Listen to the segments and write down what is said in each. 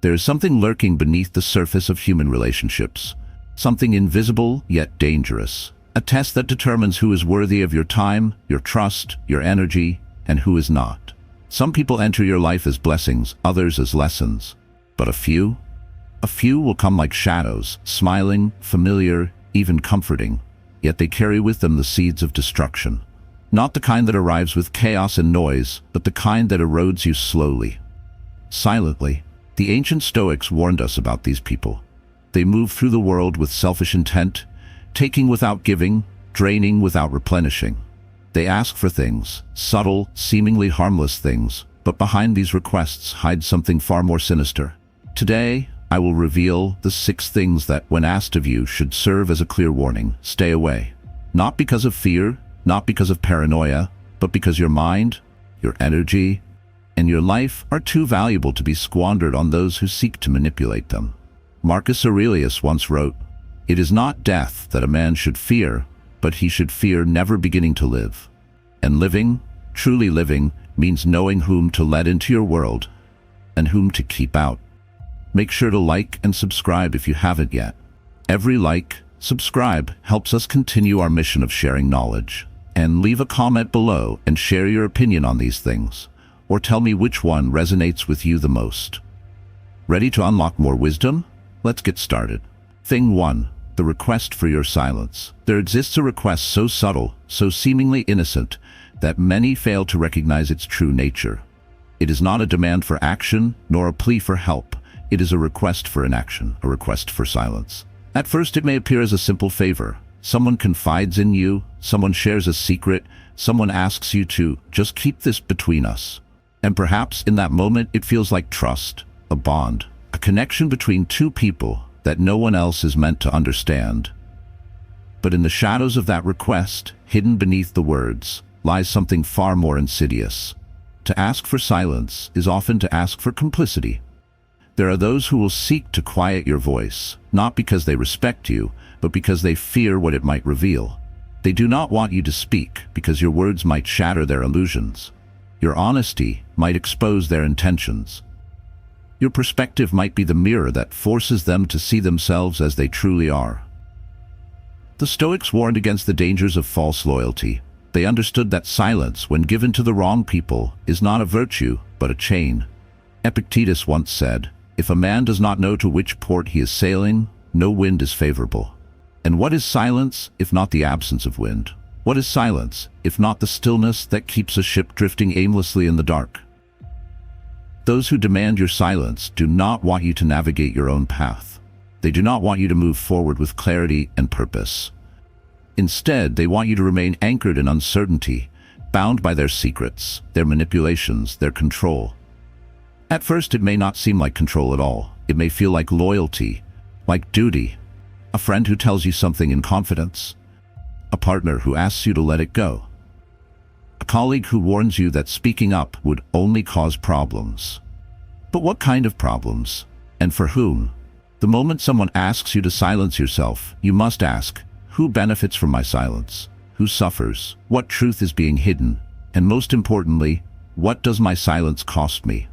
There is something lurking beneath the surface of human relationships, something invisible yet dangerous, a test that determines who is worthy of your time, your trust, your energy, and who is not. Some people enter your life as blessings, others as lessons. But a few will come like shadows, smiling, familiar, even comforting, yet they carry with them the seeds of destruction. Not the kind that arrives with chaos and noise, but the kind that erodes you slowly, silently. The ancient Stoics warned us about these people. They move through the world with selfish intent, taking without giving, draining without replenishing. They ask for things, subtle, seemingly harmless things, but behind these requests hides something far more sinister. Today, I will reveal the 6 things that, when asked of you, should serve as a clear warning. Stay away. Not because of fear, not because of paranoia, but because your mind, your energy, and your life are too valuable to be squandered on those who seek to manipulate them. Marcus Aurelius once wrote, "It is not death that a man should fear, but he should fear never beginning to live." And living, truly living, means knowing whom to let into your world and whom to keep out. Make sure to like and subscribe if you haven't yet. Every like, subscribe helps us continue our mission of sharing knowledge. And leave a comment below and share your opinion on these things, or tell me which one resonates with you the most. Ready to unlock more wisdom? Let's get started. Thing 1. The request for your silence. There exists a request so subtle, so seemingly innocent, that many fail to recognize its true nature. It is not a demand for action, nor a plea for help. It is a request for inaction, a request for silence. At first it may appear as a simple favor. Someone confides in you, someone shares a secret, someone asks you to just keep this between us. And perhaps in that moment it feels like trust, a bond, a connection between two people that no one else is meant to understand. But in the shadows of that request, hidden beneath the words, lies something far more insidious. To ask for silence is often to ask for complicity. There are those who will seek to quiet your voice, not because they respect you, but because they fear what it might reveal. They do not want you to speak because your words might shatter their illusions. Your honesty might expose their intentions. Your perspective might be the mirror that forces them to see themselves as they truly are. The Stoics warned against the dangers of false loyalty. They understood that silence, when given to the wrong people, is not a virtue, but a chain. Epictetus once said, "If a man does not know to which port he is sailing, no wind is favorable." And what is silence, if not the absence of wind? What is silence, if not the stillness that keeps a ship drifting aimlessly in the dark? Those who demand your silence do not want you to navigate your own path. They do not want you to move forward with clarity and purpose. Instead, they want you to remain anchored in uncertainty, bound by their secrets, their manipulations, their control. At first, it may not seem like control at all. It may feel like loyalty, like duty. A friend who tells you something in confidence. A partner who asks you to let it go. A colleague who warns you that speaking up would only cause problems. But what kind of problems? And for whom? The moment someone asks you to silence yourself, you must ask, who benefits from my silence? Who suffers? What truth is being hidden? And most importantly, what does my silence cost me?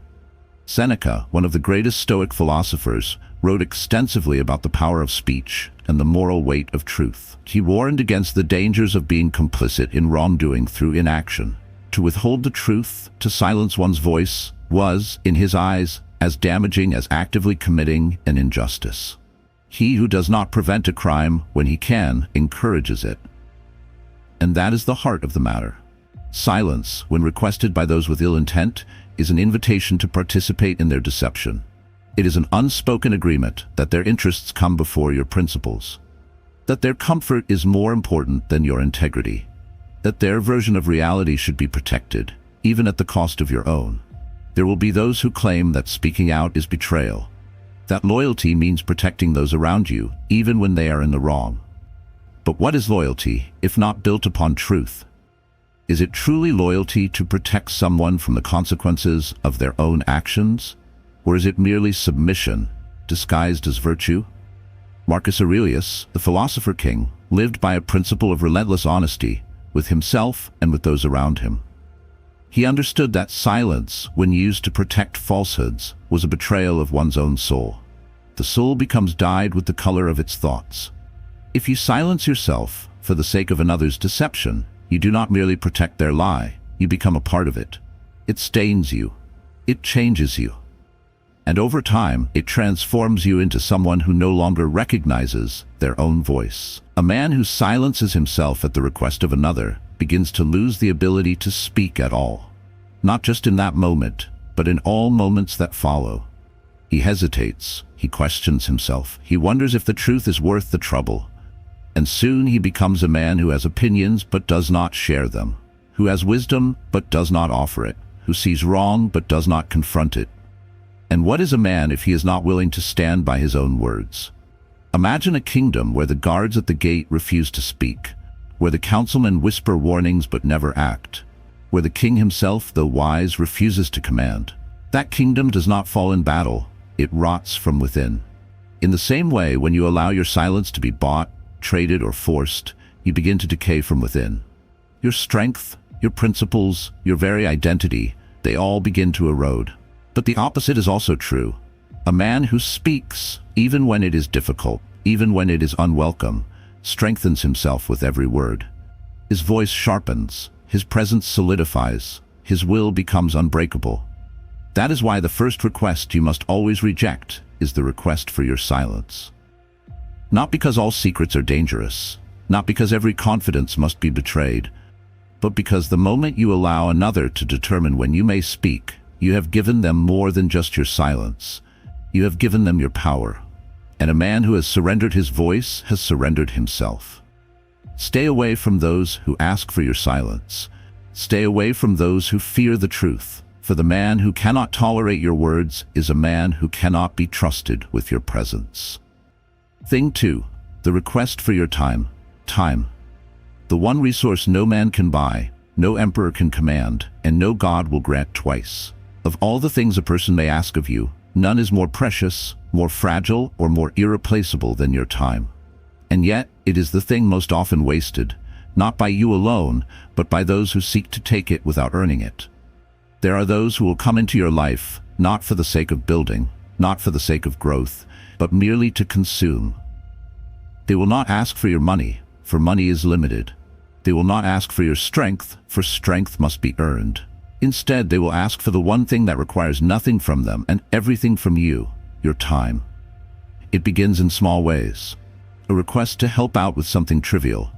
Seneca, one of the greatest Stoic philosophers, wrote extensively about the power of speech and the moral weight of truth. He warned against the dangers of being complicit in wrongdoing through inaction. To withhold the truth, to silence one's voice, was, in his eyes, as damaging as actively committing an injustice. He who does not prevent a crime when he can, encourages it. And that is the heart of the matter. Silence, when requested by those with ill intent, is an invitation to participate in their deception. It is an unspoken agreement that their interests come before your principles, that their comfort is more important than your integrity, that their version of reality should be protected, even at the cost of your own. There will be those who claim that speaking out is betrayal, that loyalty means protecting those around you, even when they are in the wrong. But what is loyalty, if not built upon truth? Is it truly loyalty to protect someone from the consequences of their own actions? Or is it merely submission, disguised as virtue? Marcus Aurelius, the philosopher king, lived by a principle of relentless honesty with himself and with those around him. He understood that silence, when used to protect falsehoods, was a betrayal of one's own soul. The soul becomes dyed with the color of its thoughts. If you silence yourself for the sake of another's deception, you do not merely protect their lie, you become a part of it. It stains you. It changes you. And over time, it transforms you into someone who no longer recognizes their own voice. A man who silences himself at the request of another begins to lose the ability to speak at all. Not just in that moment, but in all moments that follow. He hesitates, he questions himself, he wonders if the truth is worth the trouble. And soon he becomes a man who has opinions but does not share them, who has wisdom but does not offer it, who sees wrong but does not confront it. And what is a man if he is not willing to stand by his own words? Imagine a kingdom where the guards at the gate refuse to speak, where the councilmen whisper warnings but never act, where the king himself, though wise, refuses to command. That kingdom does not fall in battle, it rots from within. In the same way, when you allow your silence to be bought, traded, or forced, you begin to decay from within. Your strength, your principles, your very identity, they all begin to erode. But the opposite is also true. A man who speaks, even when it is difficult, even when it is unwelcome, strengthens himself with every word. His voice sharpens, his presence solidifies, his will becomes unbreakable. That is why the first request you must always reject is the request for your silence. Not because all secrets are dangerous, not because every confidence must be betrayed, but because the moment you allow another to determine when you may speak, you have given them more than just your silence. You have given them your power. And a man who has surrendered his voice has surrendered himself. Stay away from those who ask for your silence. Stay away from those who fear the truth. For the man who cannot tolerate your words is a man who cannot be trusted with your presence. Thing 2. The request for your time. Time. The one resource no man can buy, no emperor can command, and no god will grant twice. Of all the things a person may ask of you, none is more precious, more fragile, or more irreplaceable than your time. And yet, it is the thing most often wasted, not by you alone, but by those who seek to take it without earning it. There are those who will come into your life, not for the sake of building, not for the sake of growth, but merely to consume. They will not ask for your money, for money is limited. They will not ask for your strength, for strength must be earned. Instead, they will ask for the one thing that requires nothing from them and everything from you, your time. It begins in small ways. A request to help out with something trivial.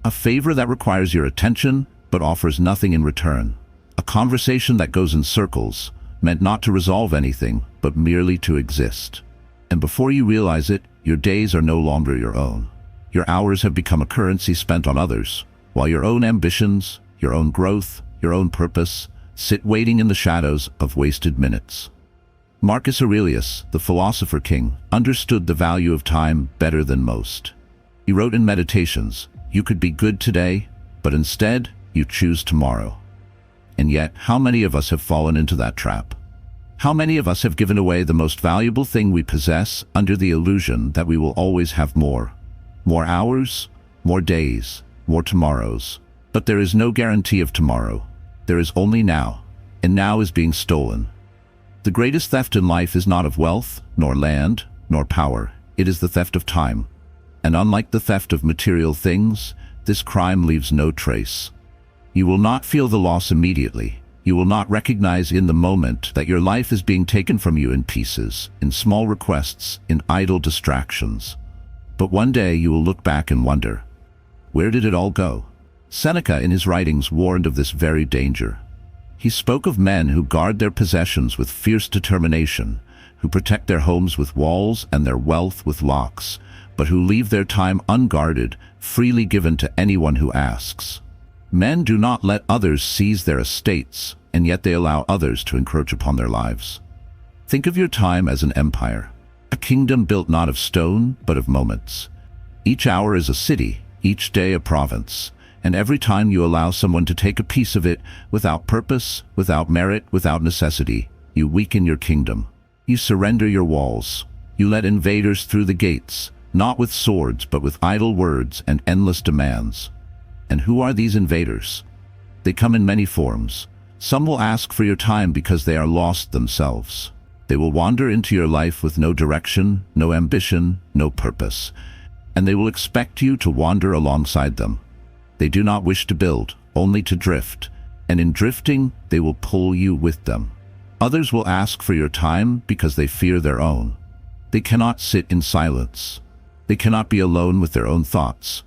A favor that requires your attention, but offers nothing in return. A conversation that goes in circles, meant not to resolve anything, but merely to exist. And before you realize it, your days are no longer your own. Your hours have become a currency spent on others, while your own ambitions, your own growth, your own purpose, sit waiting in the shadows of wasted minutes. Marcus Aurelius, the philosopher king, understood the value of time better than most. He wrote in Meditations, "You could be good today, but instead you choose tomorrow." And yet, how many of us have fallen into that trap? How many of us have given away the most valuable thing we possess under the illusion that we will always have more? More hours, more days, more tomorrows. But there is no guarantee of tomorrow. There is only now, and now is being stolen. The greatest theft in life is not of wealth, nor land, nor power. It is the theft of time. And unlike the theft of material things, this crime leaves no trace. You will not feel the loss immediately. You will not recognize in the moment that your life is being taken from you in pieces, in small requests, in idle distractions. But one day you will look back and wonder, where did it all go? Seneca in his writings warned of this very danger. He spoke of men who guard their possessions with fierce determination, who protect their homes with walls and their wealth with locks, but who leave their time unguarded, freely given to anyone who asks. Men do not let others seize their estates, and yet they allow others to encroach upon their lives. Think of your time as an empire, a kingdom built not of stone, but of moments. Each hour is a city, each day a province, and every time you allow someone to take a piece of it, without purpose, without merit, without necessity, you weaken your kingdom. You surrender your walls. You let invaders through the gates, not with swords, but with idle words and endless demands. And who are these invaders? They come in many forms. Some will ask for your time because they are lost themselves. They will wander into your life with no direction, no ambition, no purpose, and they will expect you to wander alongside them. They do not wish to build, only to drift, and in drifting, they will pull you with them. Others will ask for your time because they fear their own. They cannot sit in silence. They cannot be alone with their own thoughts.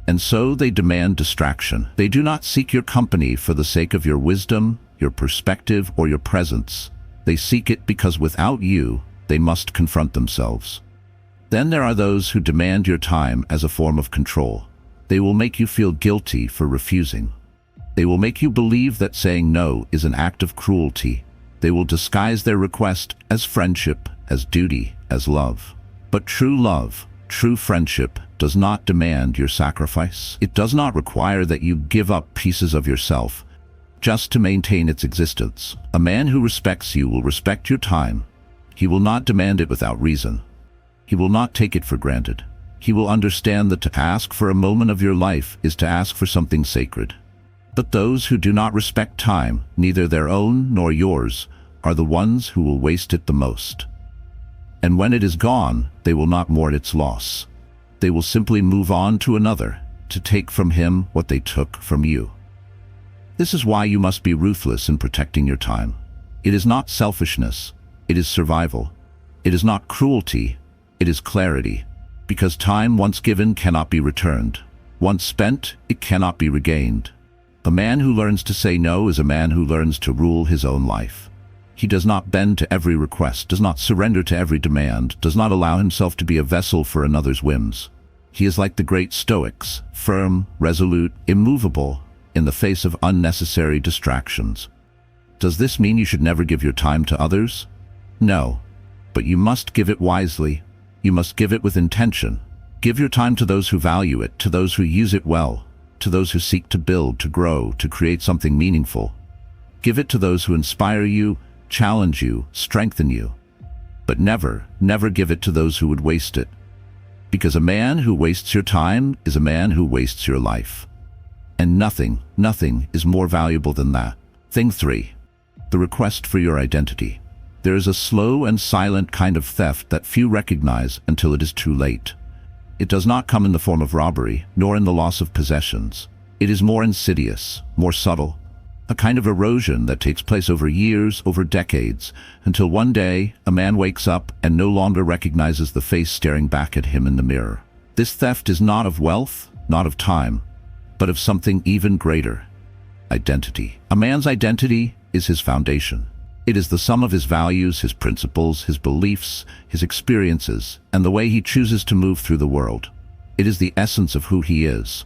And so they demand distraction. They do not seek your company for the sake of your wisdom, your perspective, or your presence. They seek it because without you, they must confront themselves. Then there are those who demand your time as a form of control. They will make you feel guilty for refusing. They will make you believe that saying no is an act of cruelty. They will disguise their request as friendship, as duty, as love. But true love, true friendship, does not demand your sacrifice. It does not require that you give up pieces of yourself just to maintain its existence. A man who respects you will respect your time. He will not demand it without reason. He will not take it for granted. He will understand that to ask for a moment of your life is to ask for something sacred. But those who do not respect time, neither their own nor yours, are the ones who will waste it the most. And when it is gone, they will not mourn its loss. They will simply move on to another, to take from him what they took from you. This is why you must be ruthless in protecting your time. It is not selfishness, it is survival. It is not cruelty, it is clarity. Because time once given cannot be returned. Once spent, it cannot be regained. A man who learns to say no is a man who learns to rule his own life. He does not bend to every request, does not surrender to every demand, does not allow himself to be a vessel for another's whims. He is like the great Stoics, firm, resolute, immovable, in the face of unnecessary distractions. Does this mean you should never give your time to others? No, but you must give it wisely. You must give it with intention. Give your time to those who value it, to those who use it well, to those who seek to build, to grow, to create something meaningful. Give it to those who inspire you, challenge you, strengthen you. But never, never give it to those who would waste it. Because a man who wastes your time is a man who wastes your life. And nothing, nothing is more valuable than that. Thing 3. The request for your identity. There is a slow and silent kind of theft that few recognize until it is too late. It does not come in the form of robbery, nor in the loss of possessions. It is more insidious, more subtle, a kind of erosion that takes place over years, over decades, until one day a man wakes up and no longer recognizes the face staring back at him in the mirror. This theft is not of wealth, not of time, but of something even greater: identity. A man's identity is his foundation. It is the sum of his values, his principles, his beliefs, his experiences, and the way he chooses to move through the world. It is the essence of who he is.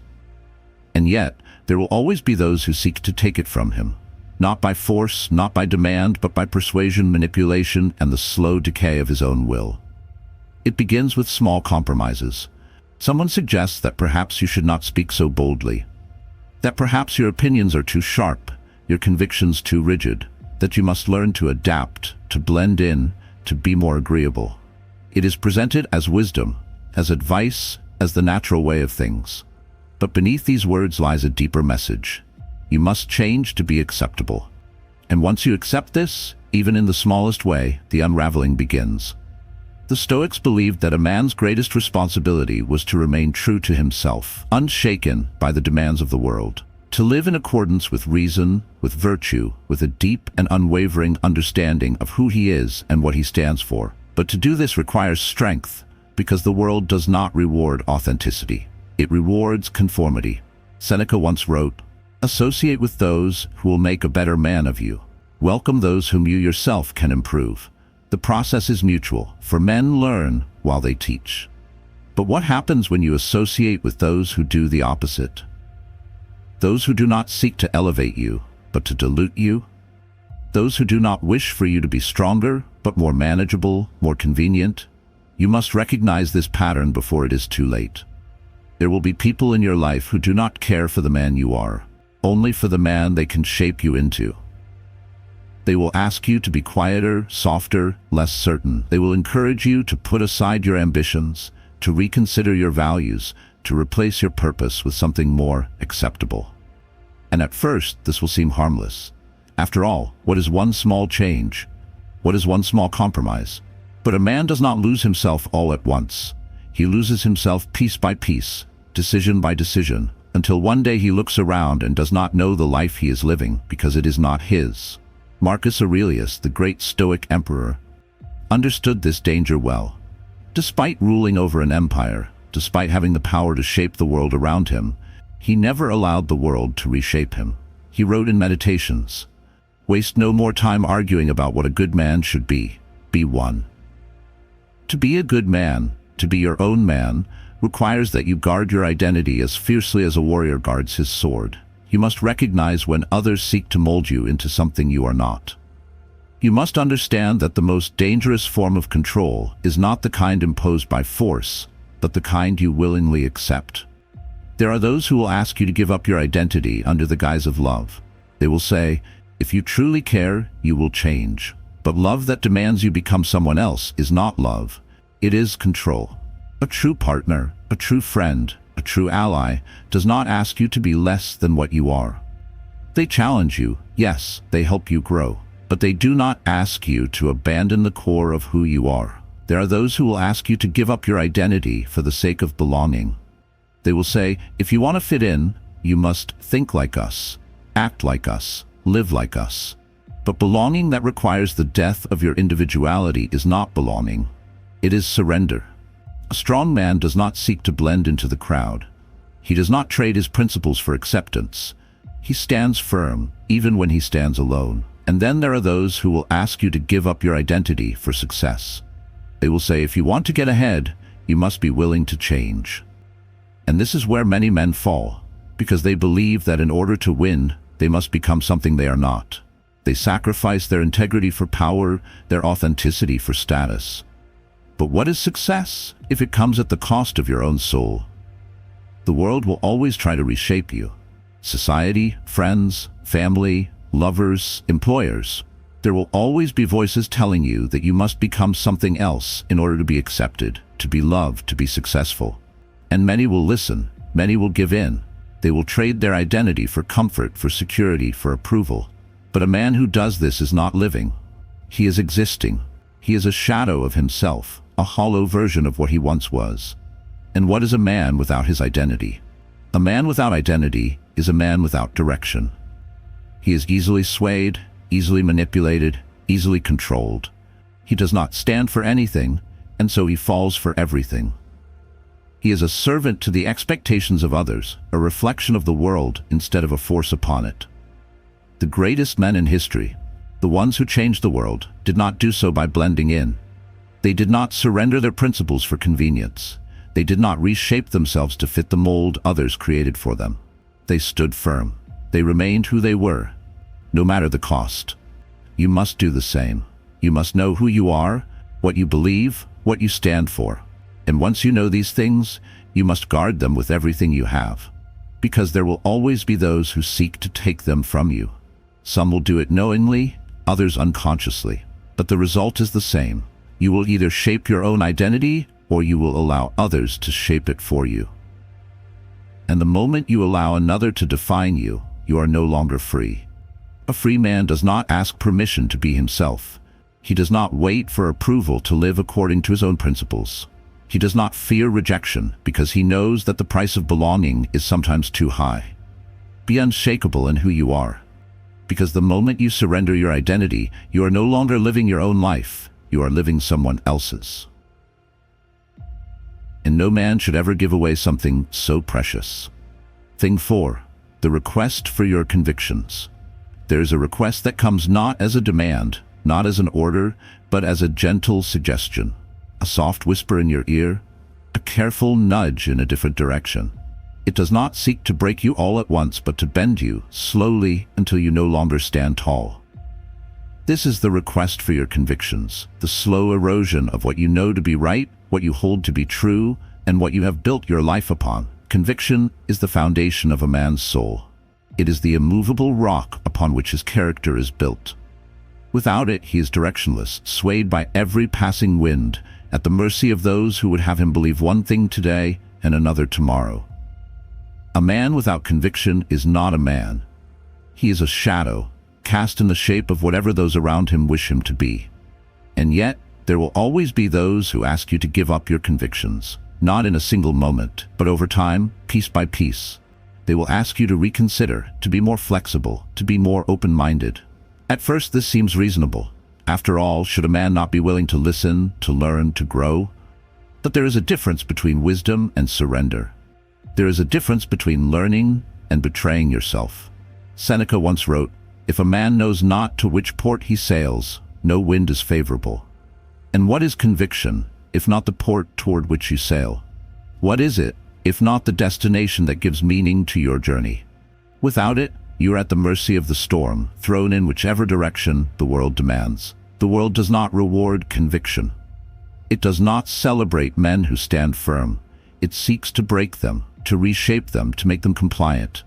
And yet, there will always be those who seek to take it from him. Not by force, not by demand, but by persuasion, manipulation, and the slow decay of his own will. It begins with small compromises. Someone suggests that perhaps you should not speak so boldly, that perhaps your opinions are too sharp, your convictions too rigid, that you must learn to adapt, to blend in, to be more agreeable. It is presented as wisdom, as advice, as the natural way of things. But beneath these words lies a deeper message. You must change to be acceptable. And once you accept this, even in the smallest way, the unraveling begins. The Stoics believed that a man's greatest responsibility was to remain true to himself, unshaken by the demands of the world. To live in accordance with reason, with virtue, with a deep and unwavering understanding of who he is and what he stands for. But to do this requires strength, because the world does not reward authenticity. It rewards conformity. Seneca once wrote, "Associate with those who will make a better man of you. Welcome those whom you yourself can improve." The process is mutual, for men learn while they teach. But what happens when you associate with those who do the opposite? Those who do not seek to elevate you, but to dilute you? Those who do not wish for you to be stronger, but more manageable, more convenient? You must recognize this pattern before it is too late. There will be people in your life who do not care for the man you are, only for the man they can shape you into. They will ask you to be quieter, softer, less certain. They will encourage you to put aside your ambitions, to reconsider your values, to replace your purpose with something more acceptable. And at first, this will seem harmless. After all, what is one small change? What is one small compromise? But a man does not lose himself all at once. He loses himself piece by piece, decision by decision, until one day he looks around and does not know the life he is living because it is not his. Marcus Aurelius, the great Stoic emperor, understood this danger well. Despite ruling over an empire, despite having the power to shape the world around him, he never allowed the world to reshape him. He wrote in Meditations, "Waste no more time arguing about what a good man should be. Be one." To be a good man, to be your own man, requires that you guard your identity as fiercely as a warrior guards his sword. You must recognize when others seek to mold you into something you are not. You must understand that the most dangerous form of control is not the kind imposed by force, but the kind you willingly accept. There are those who will ask you to give up your identity under the guise of love. They will say, if you truly care, you will change. But love that demands you become someone else is not love. It is control. A true partner, a true friend, a true ally does not ask you to be less than what you are. They challenge you, yes, they help you grow, but they do not ask you to abandon the core of who you are. There are those who will ask you to give up your identity for the sake of belonging. They will say, if you want to fit in, you must think like us, act like us, live like us. But belonging that requires the death of your individuality is not belonging. It is surrender. A strong man does not seek to blend into the crowd. He does not trade his principles for acceptance. He stands firm, even when he stands alone. And then there are those who will ask you to give up your identity for success. They will say, if you want to get ahead, you must be willing to change. And this is where many men fall, because they believe that in order to win, they must become something they are not. They sacrifice their integrity for power, their authenticity for status. But what is success if it comes at the cost of your own soul? The world will always try to reshape you. Society, friends, family, lovers, employers. There will always be voices telling you that you must become something else in order to be accepted, to be loved, to be successful. And many will listen, many will give in. They will trade their identity for comfort, for security, for approval. But a man who does this is not living. He is existing. He is a shadow of himself, a hollow version of what he once was. And what is a man without his identity? A man without identity is a man without direction. He is easily swayed, easily manipulated, easily controlled. He does not stand for anything, and so he falls for everything. He is a servant to the expectations of others, a reflection of the world instead of a force upon it. The greatest men in history, the ones who changed the world, did not do so by blending in. They did not surrender their principles for convenience. They did not reshape themselves to fit the mold others created for them. They stood firm. They remained who they were, no matter the cost. You must do the same. You must know who you are, what you believe, what you stand for. And once you know these things, you must guard them with everything you have, because there will always be those who seek to take them from you. Some will do it knowingly, others unconsciously, but the result is the same. You will either shape your own identity or you will allow others to shape it for you. And the moment you allow another to define you, you are no longer free. A free man does not ask permission to be himself. He does not wait for approval to live according to his own principles. He does not fear rejection because he knows that the price of belonging is sometimes too high. Be unshakable in who you are, because the moment you surrender your identity, you are no longer living your own life. You are living someone else's. And no man should ever give away something so precious. Thing 4, the request for your convictions. There is a request that comes not as a demand, not as an order, but as a gentle suggestion. A soft whisper in your ear, a careful nudge in a different direction. It does not seek to break you all at once, but to bend you slowly until you no longer stand tall. This is the request for your convictions, the slow erosion of what you know to be right, what you hold to be true, and what you have built your life upon. Conviction is the foundation of a man's soul. It is the immovable rock upon which his character is built. Without it, he is directionless, swayed by every passing wind, at the mercy of those who would have him believe one thing today and another tomorrow. A man without conviction is not a man. He is a shadow, cast in the shape of whatever those around him wish him to be. And yet, there will always be those who ask you to give up your convictions, not in a single moment, but over time, piece by piece. They will ask you to reconsider, to be more flexible, to be more open-minded. At first, this seems reasonable. After all, should a man not be willing to listen, to learn, to grow? But there is a difference between wisdom and surrender. There is a difference between learning and betraying yourself. Seneca once wrote, "If a man knows not to which port he sails, no wind is favorable." And what is conviction, if not the port toward which you sail? What is it, if not the destination that gives meaning to your journey? Without it, you are at the mercy of the storm, thrown in whichever direction the world demands. The world does not reward conviction. It does not celebrate men who stand firm. It seeks to break them, to reshape them, to make them compliant.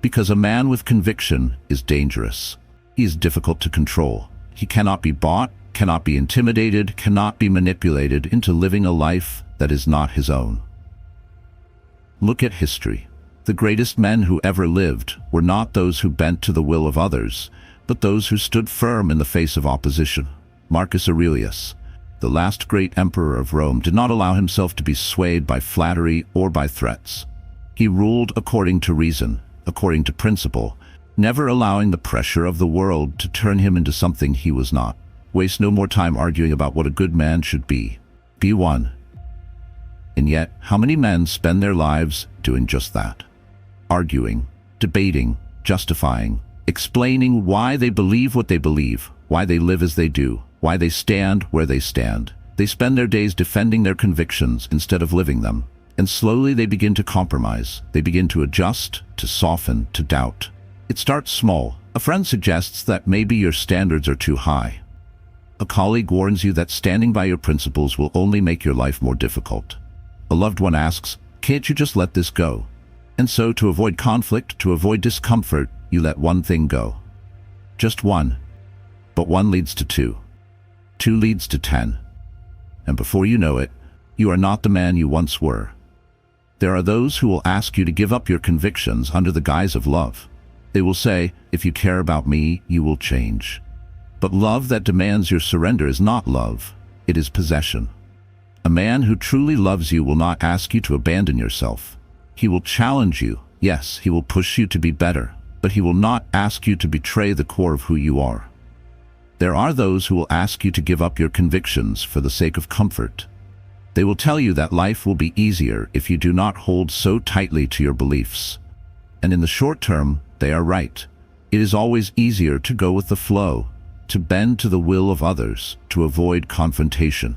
Because a man with conviction is dangerous. He is difficult to control. He cannot be bought, cannot be intimidated, cannot be manipulated into living a life that is not his own. Look at history. The greatest men who ever lived were not those who bent to the will of others, but those who stood firm in the face of opposition. Marcus Aurelius, the last great emperor of Rome, did not allow himself to be swayed by flattery or by threats. He ruled according to reason, according to principle, never allowing the pressure of the world to turn him into something he was not. Waste no more time arguing about what a good man should be. Be one. And yet, how many men spend their lives doing just that? Arguing, debating, justifying, explaining why they believe what they believe, why they live as they do, why they stand where they stand. They spend their days defending their convictions instead of living them. And slowly they begin to compromise. They begin to adjust, to soften, to doubt. It starts small. A friend suggests that maybe your standards are too high. A colleague warns you that standing by your principles will only make your life more difficult. A loved one asks, "Can't you just let this go?" And so, to avoid conflict, to avoid discomfort, you let one thing go. Just one. But one leads to two. Two leads to 10. And before you know it, you are not the man you once were. There are those who will ask you to give up your convictions under the guise of love. They will say, "If you care about me, you will change." But love that demands your surrender is not love. It is possession. A man who truly loves you will not ask you to abandon yourself. He will challenge you. Yes, he will push you to be better, but he will not ask you to betray the core of who you are. There are those who will ask you to give up your convictions for the sake of comfort. They will tell you that life will be easier if you do not hold so tightly to your beliefs. And in the short term, they are right. It is always easier to go with the flow, to bend to the will of others, to avoid confrontation.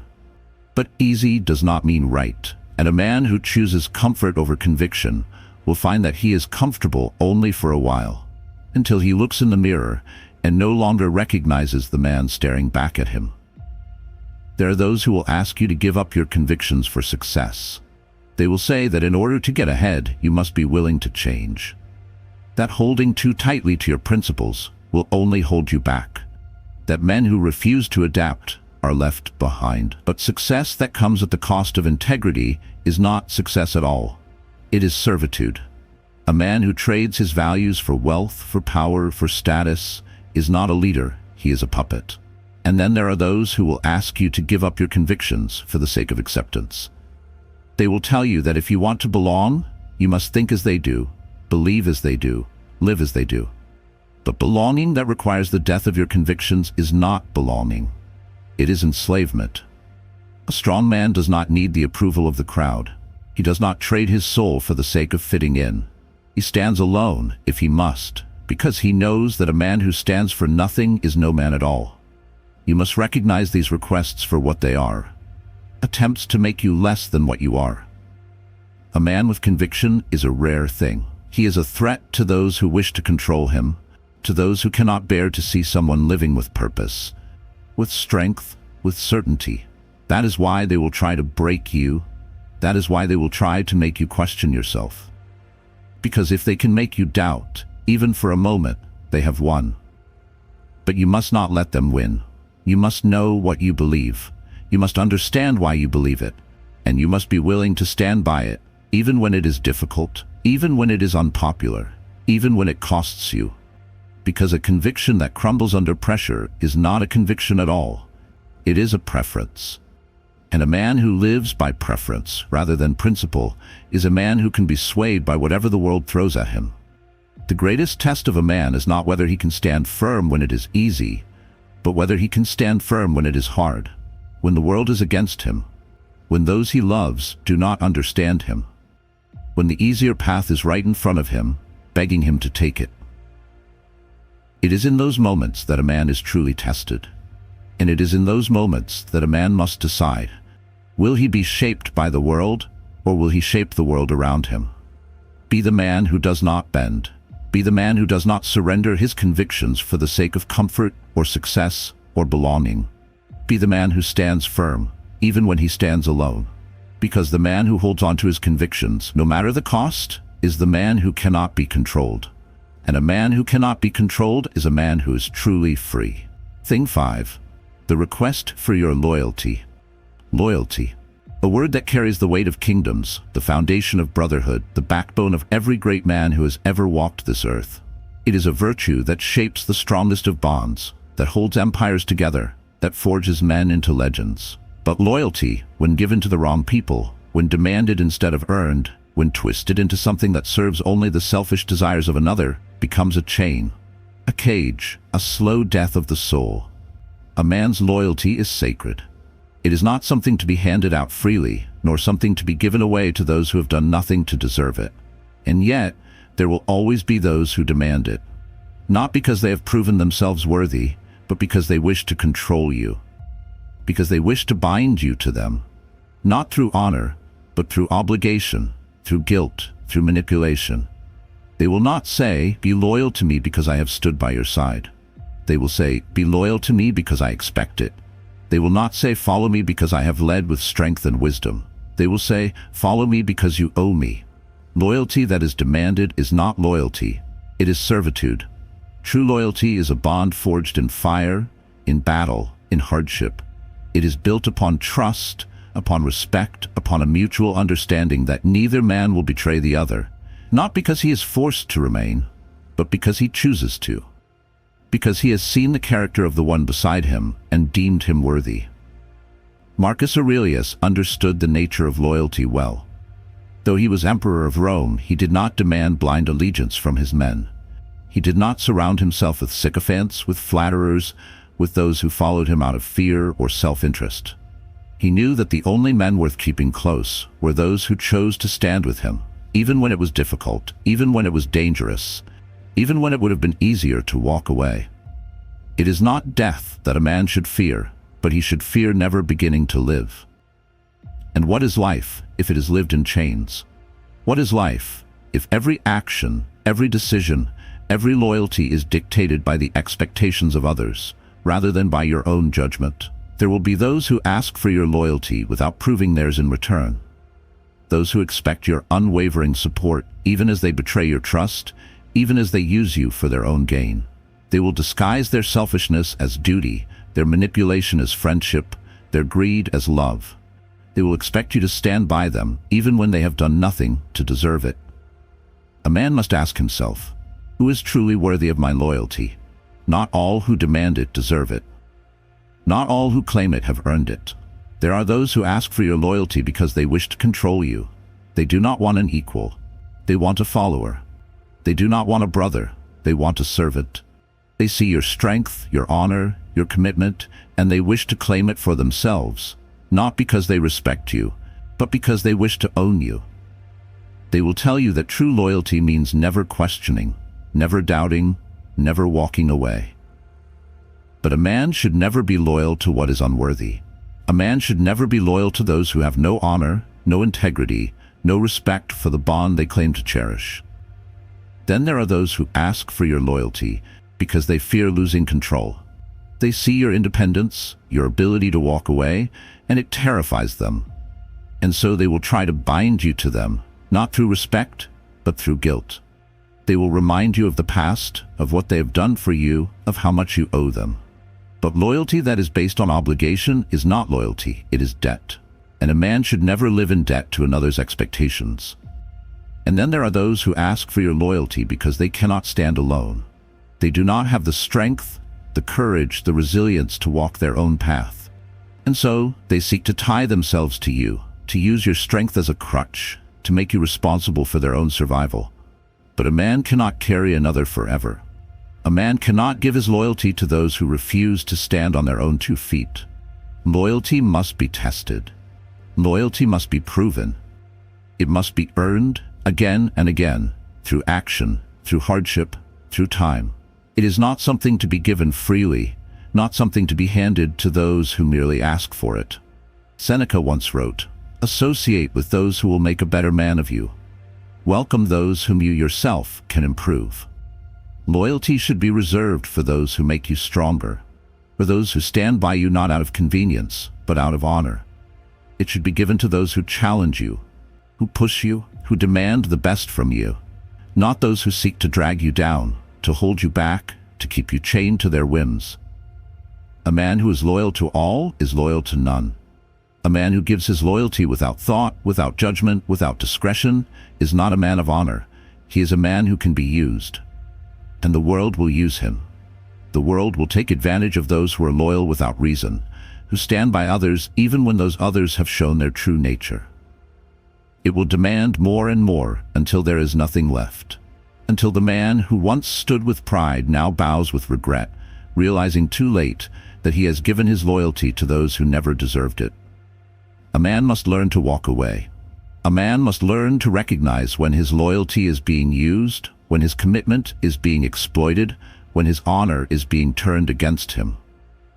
But easy does not mean right, and a man who chooses comfort over conviction will find that he is comfortable only for a while, until he looks in the mirror and no longer recognizes the man staring back at him. There are those who will ask you to give up your convictions for success. They will say that in order to get ahead, you must be willing to change. That holding too tightly to your principles will only hold you back. That men who refuse to adapt are left behind. But success that comes at the cost of integrity is not success at all. It is servitude. A man who trades his values for wealth, for power, for status is not a leader, he is a puppet. And then there are those who will ask you to give up your convictions for the sake of acceptance. They will tell you that if you want to belong, you must think as they do, believe as they do, live as they do. But belonging that requires the death of your convictions is not belonging. It is enslavement. A strong man does not need the approval of the crowd. He does not trade his soul for the sake of fitting in. He stands alone, if he must, because he knows that a man who stands for nothing is no man at all. You must recognize these requests for what they are. Attempts to make you less than what you are. A man with conviction is a rare thing. He is a threat to those who wish to control him, to those who cannot bear to see someone living with purpose, with strength, with certainty. That is why they will try to break you. That is why they will try to make you question yourself. Because if they can make you doubt, even for a moment, they have won. But you must not let them win. You must know what you believe. You must understand why you believe it. And you must be willing to stand by it, even when it is difficult, even when it is unpopular, even when it costs you. because a conviction that crumbles under pressure is not a conviction at all. It is a preference. And a man who lives by preference rather than principle is a man who can be swayed by whatever the world throws at him. The greatest test of a man is not whether he can stand firm when it is easy, but whether he can stand firm when it is hard, when the world is against him, when those he loves do not understand him, when the easier path is right in front of him, begging him to take it. It is in those moments that a man is truly tested. And it is in those moments that a man must decide, will he be shaped by the world, or will he shape the world around him? Be the man who does not bend. Be the man who does not surrender his convictions for the sake of comfort or success or belonging. Be the man who stands firm, even when he stands alone. Because the man who holds on to his convictions, no matter the cost, is the man who cannot be controlled. And a man who cannot be controlled is a man who is truly free. Thing 5. The request for your loyalty. Loyalty. A word that carries the weight of kingdoms, the foundation of brotherhood, the backbone of every great man who has ever walked this earth. It is a virtue that shapes the strongest of bonds, that holds empires together, that forges men into legends. But loyalty, when given to the wrong people, when demanded instead of earned, when twisted into something that serves only the selfish desires of another, becomes a chain, a cage, a slow death of the soul. A man's loyalty is sacred. It is not something to be handed out freely, nor something to be given away to those who have done nothing to deserve it. And yet, there will always be those who demand it, not because they have proven themselves worthy, but because they wish to control you, because they wish to bind you to them, not through honor, but through obligation, through guilt, through manipulation. They will not say, "Be loyal to me because I have stood by your side." They will say, "Be loyal to me because I expect it." They will not say, "Follow me because I have led with strength and wisdom." They will say, "Follow me because you owe me." Loyalty that is demanded is not loyalty. It is servitude. True loyalty is a bond forged in fire, in battle, in hardship. It is built upon trust, upon respect, upon a mutual understanding that neither man will betray the other, not because he is forced to remain, but because he chooses to. Because he has seen the character of the one beside him and deemed him worthy. Marcus Aurelius understood the nature of loyalty well. Though he was emperor of Rome, he did not demand blind allegiance from his men. He did not surround himself with sycophants, with flatterers, with those who followed him out of fear or self-interest. He knew that the only men worth keeping close were those who chose to stand with him, even when it was difficult, even when it was dangerous, even when it would have been easier to walk away. It is not death that a man should fear, but he should fear never beginning to live. And what is life if it is lived in chains? What is life if every action, every decision, every loyalty is dictated by the expectations of others, rather than by your own judgment? There will be those who ask for your loyalty without proving theirs in return. Those who expect your unwavering support, even as they betray your trust, even as they use you for their own gain. They will disguise their selfishness as duty, their manipulation as friendship, their greed as love. They will expect you to stand by them, even when they have done nothing to deserve it. A man must ask himself, who is truly worthy of my loyalty? Not all who demand it deserve it. Not all who claim it have earned it. There are those who ask for your loyalty because they wish to control you. They do not want an equal. They want a follower. They do not want a brother. They want a servant. They see your strength, your honor, your commitment, and they wish to claim it for themselves, not because they respect you, but because they wish to own you. They will tell you that true loyalty means never questioning, never doubting, never walking away. But a man should never be loyal to what is unworthy. A man should never be loyal to those who have no honor, no integrity, no respect for the bond they claim to cherish. Then there are those who ask for your loyalty because they fear losing control. They see your independence, your ability to walk away, and it terrifies them. And so they will try to bind you to them, not through respect, but through guilt. They will remind you of the past, of what they have done for you, of how much you owe them. But loyalty that is based on obligation is not loyalty, it is debt. And a man should never live in debt to another's expectations. And then there are those who ask for your loyalty because they cannot stand alone. They do not have the strength, the courage, the resilience to walk their own path. And so, they seek to tie themselves to you, to use your strength as a crutch, to make you responsible for their own survival. But a man cannot carry another forever. A man cannot give his loyalty to those who refuse to stand on their own 2 feet. Loyalty must be tested. Loyalty must be proven. It must be earned again and again, through action, through hardship, through time. It is not something to be given freely, not something to be handed to those who merely ask for it. Seneca once wrote, "Associate with those who will make a better man of you. Welcome those whom you yourself can improve." Loyalty should be reserved for those who make you stronger, for those who stand by you not out of convenience, but out of honor. It should be given to those who challenge you, who push you, who demand the best from you, not those who seek to drag you down, to hold you back, to keep you chained to their whims. A man who is loyal to all is loyal to none. A man who gives his loyalty without thought, without judgment, without discretion, is not a man of honor. He is a man who can be used. And the world will use him. The world will take advantage of those who are loyal without reason, who stand by others even when those others have shown their true nature. It will demand more and more until there is nothing left. Until the man who once stood with pride now bows with regret, realizing too late that he has given his loyalty to those who never deserved it. A man must learn to walk away. A man must learn to recognize when his loyalty is being used, when his commitment is being exploited, when his honor is being turned against him.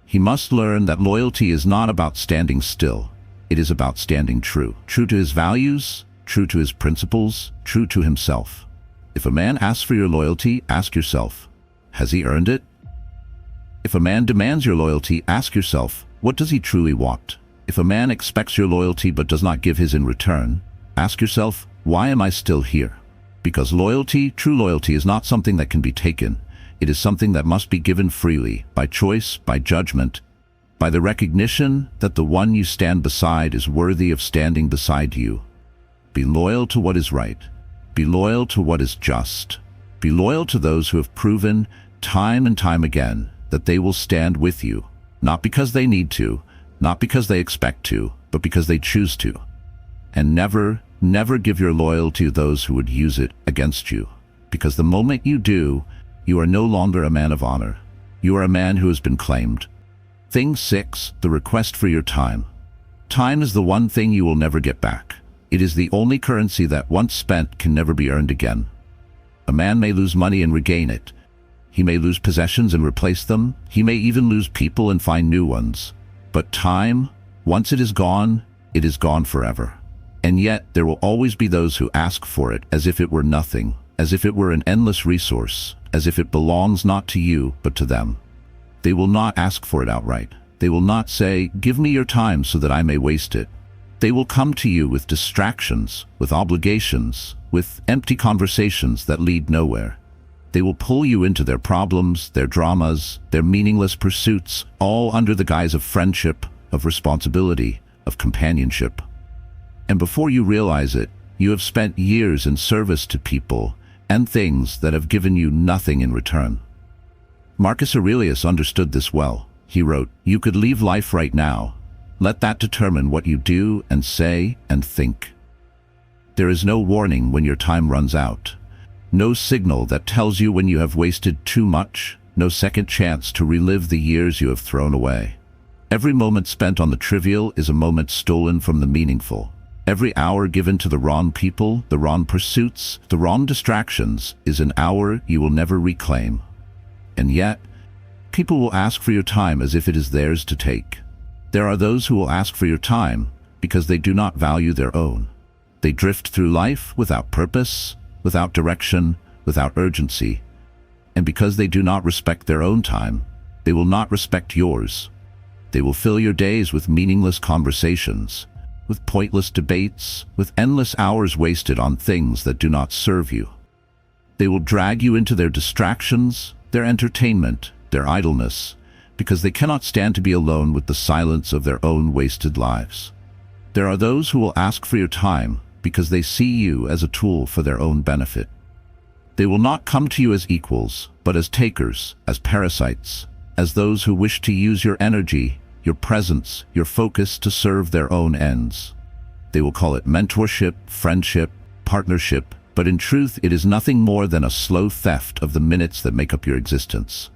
He must learn that loyalty is not about standing still. It is about standing true. True to his values, true to his principles, true to himself. If a man asks for your loyalty, ask yourself, has he earned it? If a man demands your loyalty, ask yourself, what does he truly want? If a man expects your loyalty but does not give his in return, ask yourself, why am I still here? Because loyalty, true loyalty, is not something that can be taken. It is something that must be given freely, by choice, by judgment, by the recognition that the one you stand beside is worthy of standing beside you. Be loyal to what is right. Be loyal to what is just. Be loyal to those who have proven, time and time again, that they will stand with you, not because they need to, not because they expect to, but because they choose to. And never, never give your loyalty to those who would use it against you, because the moment you do, you are no longer a man of honor. You are a man who has been claimed. Thing 6, the request for your time. Time is the one thing you will never get back. It is the only currency that once spent can never be earned again. A man may lose money and regain it. He may lose possessions and replace them. He may even lose people and find new ones. But time, once it is gone forever. And yet there will always be those who ask for it as if it were nothing, as if it were an endless resource, as if it belongs not to you but to them. They will not ask for it outright. They will not say, give me your time so that I may waste it. They will come to you with distractions, with obligations, with empty conversations that lead nowhere. They will pull you into their problems, their dramas, their meaningless pursuits, all under the guise of friendship, of responsibility, of companionship. And before you realize it, you have spent years in service to people and things that have given you nothing in return. Marcus Aurelius understood this well. He wrote, "You could leave life right now. Let that determine what you do and say and think." There is no warning when your time runs out. No signal that tells you when you have wasted too much. No second chance to relive the years you have thrown away. Every moment spent on the trivial is a moment stolen from the meaningful. Every hour given to the wrong people, the wrong pursuits, the wrong distractions is an hour you will never reclaim. And yet, people will ask for your time as if it is theirs to take. There are those who will ask for your time because they do not value their own. They drift through life without purpose, without direction, without urgency. And because they do not respect their own time, they will not respect yours. They will fill your days with meaningless conversations, with pointless debates, with endless hours wasted on things that do not serve you. They will drag you into their distractions, their entertainment, their idleness, because they cannot stand to be alone with the silence of their own wasted lives. There are those who will ask for your time because they see you as a tool for their own benefit. They will not come to you as equals, but as takers, as parasites, as those who wish to use your energy, your presence, your focus to serve their own ends. They will call it mentorship, friendship, partnership, but in truth it is nothing more than a slow theft of the minutes that make up your existence.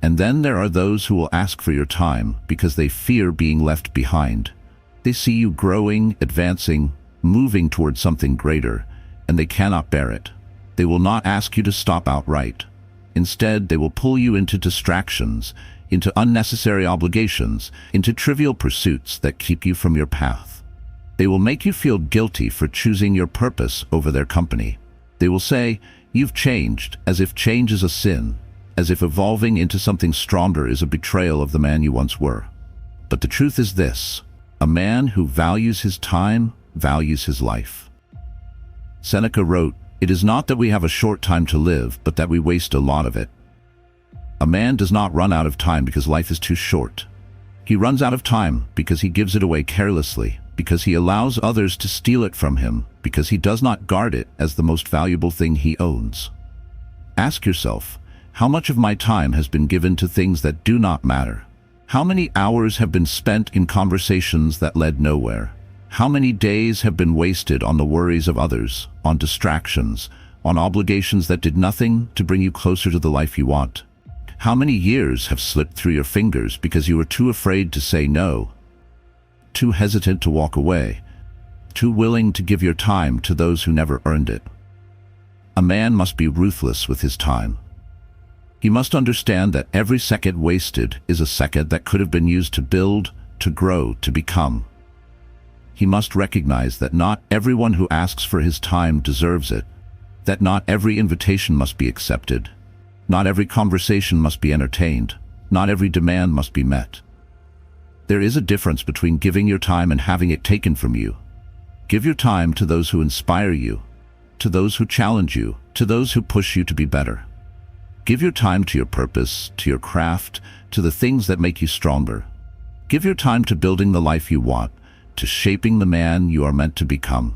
And then there are those who will ask for your time because they fear being left behind. They see you growing, advancing, moving towards something greater, and they cannot bear it. They will not ask you to stop outright. Instead, they will pull you into distractions, into unnecessary obligations, into trivial pursuits that keep you from your path. They will make you feel guilty for choosing your purpose over their company. They will say, "You've changed," as if change is a sin, as if evolving into something stronger is a betrayal of the man you once were. But the truth is this: a man who values his time values his life. Seneca wrote, "It is not that we have a short time to live, but that we waste a lot of it." A man does not run out of time because life is too short. He runs out of time because he gives it away carelessly, because he allows others to steal it from him, because he does not guard it as the most valuable thing he owns. Ask yourself, how much of my time has been given to things that do not matter? How many hours have been spent in conversations that led nowhere? How many days have been wasted on the worries of others, on distractions, on obligations that did nothing to bring you closer to the life you want? How many years have slipped through your fingers because you were too afraid to say no, too hesitant to walk away, too willing to give your time to those who never earned it? A man must be ruthless with his time. He must understand that every second wasted is a second that could have been used to build, to grow, to become. He must recognize that not everyone who asks for his time deserves it, that not every invitation must be accepted, not every conversation must be entertained, not every demand must be met. There is a difference between giving your time and having it taken from you. Give your time to those who inspire you, to those who challenge you, to those who push you to be better. Give your time to your purpose, to your craft, to the things that make you stronger. Give your time to building the life you want, to shaping the man you are meant to become.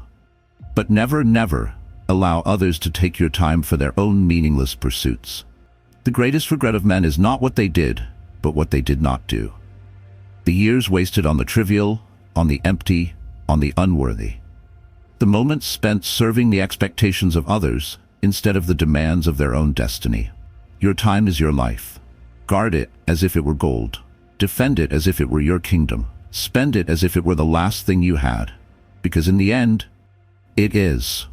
But never, never allow others to take your time for their own meaningless pursuits. The greatest regret of men is not what they did, but what they did not do. The years wasted on the trivial, on the empty, on the unworthy. The moments spent serving the expectations of others instead of the demands of their own destiny. Your time is your life. Guard it as if it were gold. Defend it as if it were your kingdom. Spend it as if it were the last thing you had, because in the end, it is.